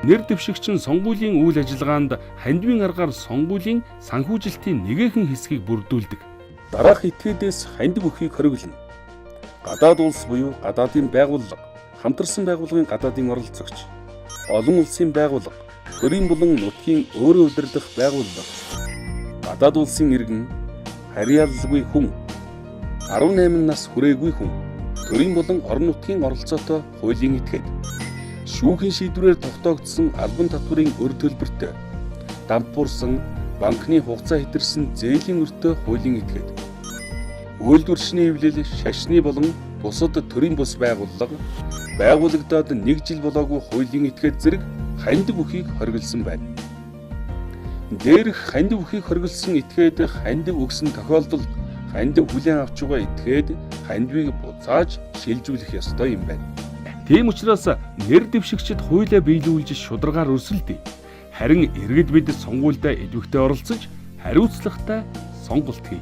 Нэр дэвшигч нь сонгуулийн үйл ажиллагаанд хандивын аргаар сонгуулийн санхүүжилтийн нэгэн хэсгийг бүрдүүлдэг. Дараах этгээдээс хандив өхийг хориглоно. Гадаад улс буюу гадаадын байгууллага, хамтарсан байгууллагын гадаадын оролцогч, олон улсын байгууллага, төрийн болон нутгийн өөрөө удирдах байгууллага, гадаад улсын иргэн, харьяалалгүй хүн, 18 нас хүрээгүй хүн, төрийн болон орон нутгийн оролцоотой хуулийн этгээд, шүүхийн шийдвэрээр тогтоогдсон албан татврын өр төлбөртэй, дампуурсан банкны хугацаа хэтэрсэн зээлийн өртөө хуулийн этгээд, үйлдвэрчний эвлэл, шашны болон бусад төрийн бус байгууллага байгуулагдаад 1 жил болоогүй хуулийн этгээд зэрэг хандив өхийг хориглосон байна. Дээрх хандив өхийг хориглосон этгээд хандив өгсөн тохиолдолд хандив хүлээн авч байгаа этгээд хандивыг буцааж шилжүүлэх ёстой юм байна. Тийм учраас нэр дэвшигчид хуулиа биелүүлж шударгаар өрсөлдөе. Харин иргэд бид сонгуульдаа идэвхтэй оролцож хариуцлагатай сонголт хий.